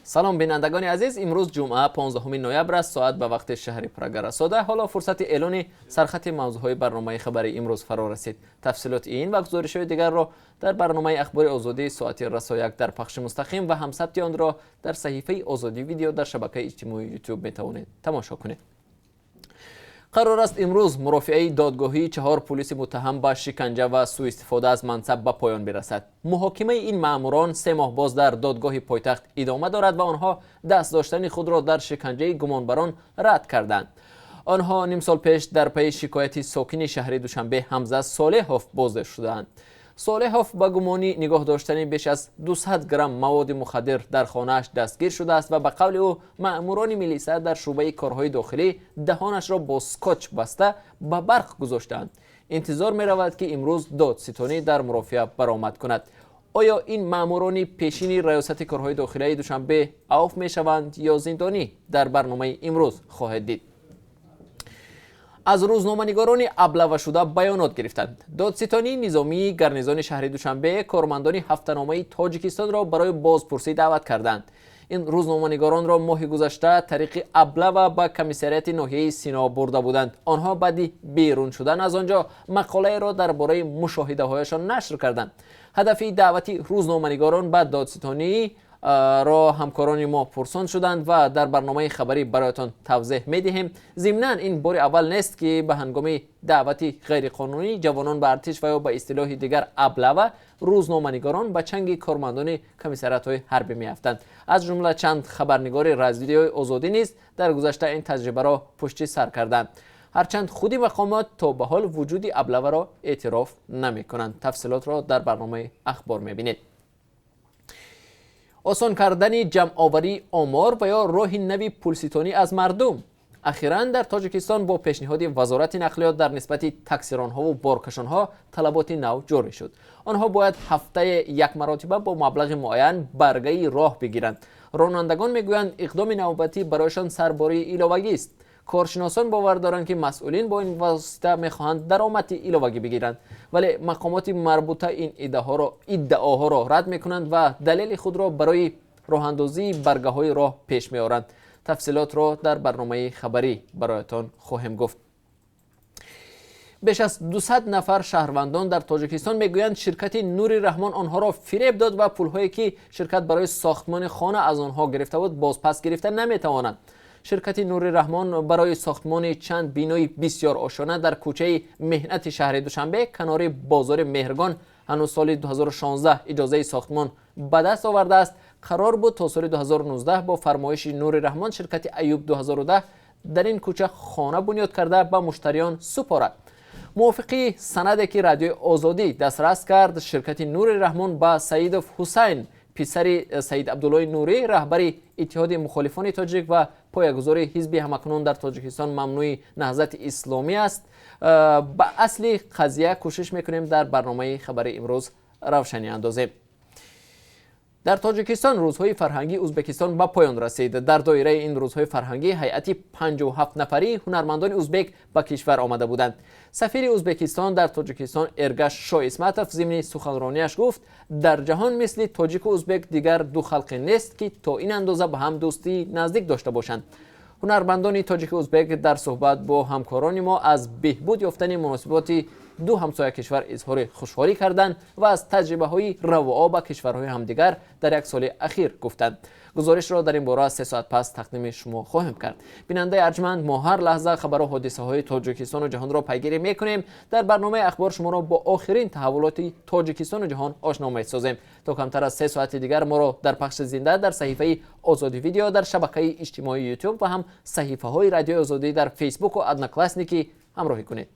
سلام بینندگان عزیز، امروز جمعه 15 نوامبر است، ساعت به وقت شهر پراگ رسیده. حالا فرصت اعلان سرخط موضوعهای برنامه خبری امروز فرا رسید. تفصیلات این و گزارش‌های دیگر را در برنامه اخبار آزادی ساعت رسا 1 در پخش مستقیم و هم‌ثبت آن را در صحیفه آزادی ویدیو در شبکه اجتماعی یوتیوب می‌توانید تماشا کنید. قرار است امروز مرافعه دادگاهی 4 پلیس متهم به شکنجه و سوء استفاده از منصب به پایان برسد. محاکمه این ماموران 3 ماه باز در دادگاه پایتخت ادامه دارد و آنها دست داشتن خود را در شکنجه گمانبران رد کردند. آنها نیم سال پیش در پی شکایت ساکن شهر دوشنبه حمزه صالحوف بازداشت شدند. صالحوف با گمانی نگاه داشتن بیش از 200 گرم مواد مخدر در خانه‌اش دستگیر شده است و به قول او مأموران میلیسا در شعبه کارهای داخلی دهانش را با اسکوچ بسته به برق گذاشتند. انتظار می رود که امروز دادستانی در مرافعه برآمد کند. آیا این مأموران پیشین ریاست کارهای داخلی دوشنبه عفو می شوند یا زندانی؟ در برنامه امروز خواهید دید. از روزنامه‌نگاران ابله شده بیانات گرفتند. دادستانی نظامی گارنیزون شهر دوشنبه کارمندان هفته‌نامه تاجیکستان را برای بازپرسی دعوت کردند. این روزنامه‌نگاران را ماه گذشته طریق ابله و به کمیسریات ناحیه سینا برده بودند. آنها بعد بیرون شدن از آنجا مقاله را درباره مشاهده‌هایشان نشر کردند. هدف دعوت روزنامه‌نگاران به دادستانی را همکاران ما پرسان شدند و در برنامه خبری برایتان توضیح می‌دهیم. ضمناً این بار اول نیست که به هنگام دعوتی غیرقانونی جوانان به ارتش و یا به اصطلاح دیگر ابله و روزنامه‌نگاران به چنگ کارمندان کمیسریات‌های حربی می‌افتند. از جمله چند خبرنگار رادیوی آزادی نیز در گذشته این تجربه را پشت سر کردند. هرچند خودی مقامات تا به حال وجود ابله را اعتراف نمی‌کنند. تفصیلات را در برنامه اخبار می‌بینید. آسان کردن جمع آوری آمار و یا راه نوی پولستانی از مردم. اخیراً در تاجیکستان با پیشنهاد وزارت نقلیات در نسبت تاکسیران‌ها و بارکشان‌ها طلبات نو جاری شد. آنها باید هفته یک مرتبه با مبلغ معین برگه راه بگیرند. رانندگان میگویند اقدام نوبتی برایشان سرباری علاوه‌ای است. کارشناسان باور دارند که مسئولین با این واسطه میخواهند درآمد علاوه‌ای بگیرند، ولی مقامات مربوطه این ادعاها را رد میکنند و دلیل خود را برای راه اندازی برگه های راه پیش میارند. تفصیلات را در برنامه خبری برایتان خواهم گفت. بیش از 200 نفر شهروندان در تاجیکستان میگویند شرکت نور رحمان آنها را فریب داد و پولهایی که شرکت برای ساختمان خانه از آنها گرفته بود باز پس گرفته نمیتوانند. شرکت نور رحمان برای ساختمان چند بینای بسیار آشنا در کوچه مهنت شهر دوشنبه کنار بازار مهرگان هنوز سال 2016 اجازه ساختمان به دست آورده است. قرار بود تا سال 2019 با فرمایش نور رحمان شرکت ایوب 2010 در این کوچه خانه بنیاد کرده به مشتریان سپارد. موافقی سندی که رادیو آزادی دسترس کرد، شرکت نور رحمان با سعید حسین پسر سید عبدالله نوری رهبر اتحاد مخالفان تاجیک و پایه‌گذار حزب همکنون در تاجیکستان ممنوع نهضت اسلامی است. به اصل قضیه کوشش میکنیم در برنامه خبری امروز روشنی اندازیم. در تاجیکستان روزهای فرهنگی ازبکستان به پایان رسید. در دایره این روزهای فرهنگی هیئت 57 نفری هنرمندان ازبک به کشور آمده بودند. سفیر ازبکستان در تاجیکستان ارگش شاه اسمتوف ضمن سخنرانیش گفت در جهان مثل تاجیک و ازبک دیگر دو خلق نیست که تا این اندازه به هم دوستی نزدیک داشته باشند. هنرمندان تاجیک و ازبک در صحبت با همکاران ما از بهبود یافتن مناسبات دو همسایه کشور اظهار خوشحالی کردند و از تجربه های رواعا با کشورهای همدیگر در یک سال اخیر گفتند. گزارش را در این باره 3 ساعت پس تقدیم شما خواهم کرد. بیننده ارجمند، ما هر لحظه خبر و حادثه های تاجیکستان و جهان را پیگیری میکنیم. در برنامه اخبار شما را با آخرین تحولات تاجیکستان و جهان آشنا میسازیم. تا کمتر از 3 ساعت دیگر ما را در پخش زنده در صحیفه آزادی ویدیو در شبکه اجتماعی یوتیوب و هم صحیفه های رادیو آزادی در فیسبوک و ادنا کلاسنیکی همراهی کنید.